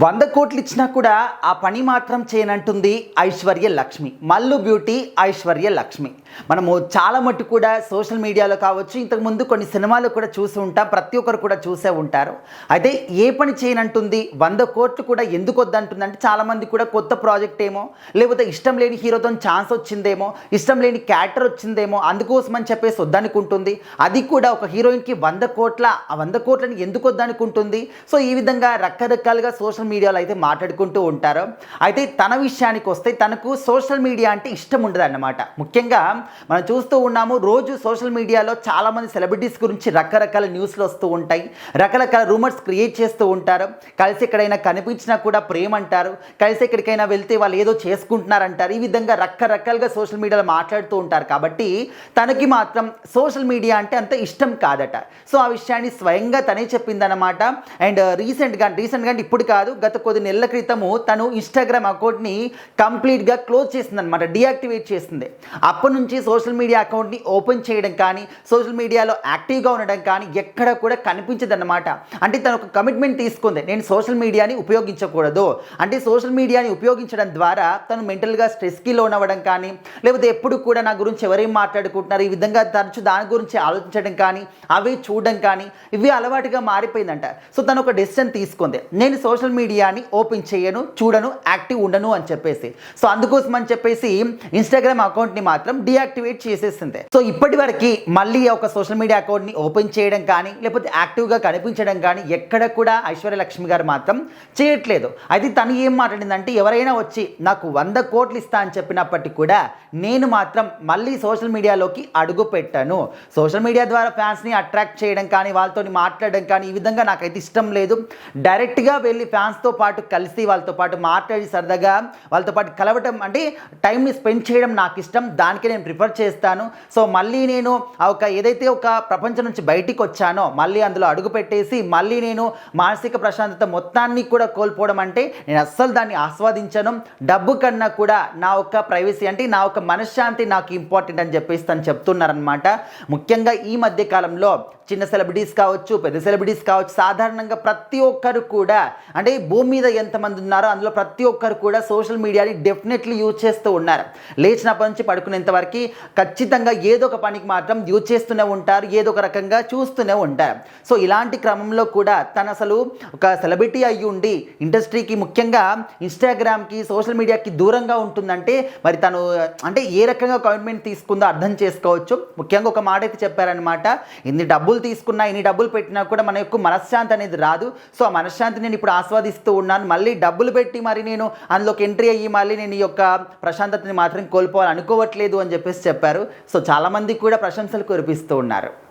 100 కోట్లు ఇచ్చినా కూడా ఆ పని మాత్రం చేయనంటుంది ఐశ్వర్య లక్ష్మి. మల్లు బ్యూటీ ఐశ్వర్య లక్ష్మి. మనము చాలా మట్టు కూడా సోషల్ మీడియాలో కావచ్చు, ఇంతకుముందు కొన్ని సినిమాలు కూడా చూసి ఉంటాం, ప్రతి ఒక్కరు కూడా చూసే ఉంటారు. అయితే ఏ పని చేయనంటుంది, 100 కోట్లు కూడా ఎందుకు వద్దంటుందంటే చాలామంది కూడా కొత్త ప్రాజెక్ట్ ఏమో, లేకపోతే ఇష్టం లేని హీరోతో ఛాన్స్ వచ్చిందేమో, ఇష్టం లేని క్యారెక్టర్ వచ్చిందేమో, అందుకోసం అని చెప్పేసి వద్దనుకుంటుంది. అది కూడా ఒక హీరోయిన్కి 100 కోట్లని ఎందుకు వద్దనుకుంటుంది. సో ఈ విధంగా రకరకాలుగా సోషల్ మీడియాలో అయితే మాట్లాడుకుంటూ ఉంటారు. అయితే తన విషయానికి వస్తే తనకు సోషల్ మీడియా అంటే ఇష్టం ఉండదు అన్నమాట. ముఖ్యంగా మనం చూస్తూ ఉన్నాము, రోజు సోషల్ మీడియాలో చాలామంది సెలబ్రిటీస్ గురించి రకరకాల న్యూస్లు వస్తూ ఉంటాయి, రకరకాల రూమర్స్ క్రియేట్ చేస్తూ ఉంటారు. కలిసి ఎక్కడైనా కనిపించినా కూడా ప్రేమ అంటారు, కలిసి ఎక్కడికైనా వెళ్తే వాళ్ళు ఏదో చేసుకుంటున్నారంటారు. ఈ విధంగా రకరకాలుగా సోషల్ మీడియాలో మాట్లాడుతూ ఉంటారు. కాబట్టి తనకి మాత్రం సోషల్ మీడియా అంటే అంత ఇష్టం కాదట. సో ఆ విషయాన్ని స్వయంగా తనే చెప్పిందనమాట. అండ్ రీసెంట్గా ఇప్పుడు కాదు, గత కొద్ది నెలల క్రితము తను ఇన్స్టాగ్రామ్ అకౌంట్ని కంప్లీట్గా క్లోజ్ చేసిందనమాట, డీయాక్టివేట్ చేసింది. అప్పటి నుంచి సోషల్ మీడియా అకౌంట్ని ఓపెన్ చేయడం కానీ, సోషల్ మీడియాలో యాక్టివ్గా ఉండడం కానీ ఎక్కడ కూడా కనిపించదన్నమాట. అంటే తను ఒక కమిట్మెంట్ తీసుకుంది, నేను సోషల్ మీడియాని ఉపయోగించకూడదు. అంటే సోషల్ మీడియాని ఉపయోగించడం ద్వారా తను మెంటల్గా స్ట్రెస్కి లోన్ అవ్వడం కానీ, లేకపోతే ఎప్పుడు కూడా నా గురించి ఎవరేం మాట్లాడుకుంటున్నారు, ఈ విధంగా తరచు దాని గురించి ఆలోచించడం కానీ, అవి చూడడం కానీ, ఇవి అలవాటుగా మారిపోయిందంట. సో తను ఒక డెసిషన్ తీసుకుంది, నేను సోషల్ మీడియాని ఓపెన్ చేయను, చూడను, యాక్టివ్ ఉండను అని చెప్పేసి. సో అందుకోసం అని చెప్పేసి ఇన్స్టాగ్రామ్ అకౌంట్ని మాత్రం డీయాక్టివేట్ చేసేసింది. సో ఇప్పటి వరకు మళ్ళీ ఒక సోషల్ మీడియా అకౌంట్ని ఓపెన్ చేయడం కానీ, లేకపోతే యాక్టివ్గా కనిపించడం కానీ ఎక్కడ కూడా ఐశ్వర్య లక్ష్మి గారు మాత్రం చేయట్లేదు. అయితే తను ఏం మాట్లాడిందంటే, ఎవరైనా వచ్చి నాకు 100 కోట్లు ఇస్తా అని చెప్పినప్పటికీ కూడా నేను మాత్రం మళ్ళీ సోషల్ మీడియాలోకి అడుగు పెట్టాను. సోషల్ మీడియా ద్వారా ఫ్యాన్స్ని అట్రాక్ట్ చేయడం కానీ, వాళ్ళతో మాట్లాడడం కానీ, ఈ విధంగా నాకైతే ఇష్టం లేదు. డైరెక్ట్గా వెళ్ళి ఫ్యాన్స్తో పాటు కలిసి వాళ్ళతో పాటు మాట్లాడి సరదాగా వాళ్ళతో పాటు కలవటం, అంటే టైంని స్పెండ్ చేయడం నాకు ఇష్టం, దానికి నేను ప్రిఫర్ చేస్తాను. సో మళ్ళీ నేను ఏదైతే ఒక ప్రపంచం నుంచి బయటికి వచ్చానో మళ్ళీ అందులో అడుగు పెట్టేసి మళ్ళీ నేను మానసిక ప్రశాంతత మొత్తాన్ని కూడా కోల్పోవడం అంటే నేను అస్సలు దాన్ని ఆస్వాదించను. డబ్బు కన్నా కూడా నా ఒక ప్రైవసీ, అంటే నా ఒక మనశ్శాంతి నాకు ఇంపార్టెంట్ అని చెప్పేసి తను చెప్తున్నారనమాట. ముఖ్యంగా ఈ మధ్య కాలంలో చిన్న సెలబ్రిటీస్ కావచ్చు, పెద్ద సెలబ్రిటీస్ కావచ్చు, సాధారణంగా ప్రతి ఒక్కరు కూడా, అంటే భూమి మీద ఎంతమంది ఉన్నారో అందులో ప్రతి ఒక్కరు కూడా సోషల్ మీడియాని డెఫినెట్లీ యూజ్ చేస్తూ ఉన్నారు. లేచినప్పటి నుంచి పడుకునేంత వరకు ఖచ్చితంగా ఏదో ఒక పనికి మాత్రం యూజ్ చేస్తూనే ఉంటారు, ఏదో ఒక రకంగా చూస్తూనే ఉంటారు. సో ఇలాంటి క్రమంలో కూడా తను అసలు ఒక సెలబ్రిటీ అయ్యి ఉండి ఇండస్ట్రీకి, ముఖ్యంగా ఇన్స్టాగ్రామ్కి, సోషల్ మీడియాకి దూరంగా ఉంటుందంటే మరి తను అంటే ఏ రకంగా కమిట్మెంట్ తీసుకుందో అర్థం చేసుకోవచ్చు. ముఖ్యంగా ఒక మాట అయితే చెప్పారనమాట, ఇన్ని డబ్బులు తీసుకున్నా, ఇన్ని డబ్బులు పెట్టినా కూడా మన యొక్క మనశ్శాంతి అనేది రాదు. సో ఆ మనశ్శాంతి నేను ఇప్పుడు ఆస్వాదిస్తూ ఉన్నాను, మళ్ళీ డబ్బులు పెట్టి మరి నేను అందులోకి ఎంట్రీ అయ్యి మళ్ళీ నేను ఈ యొక్క ప్రశాంతతని మాత్రం కోల్పోవాలనుకోవట్లేదు అని చెప్పేసి చెప్పారు. సో చాలామంది కూడా ప్రశంసలు కురిపిస్తూ ఉన్నారు.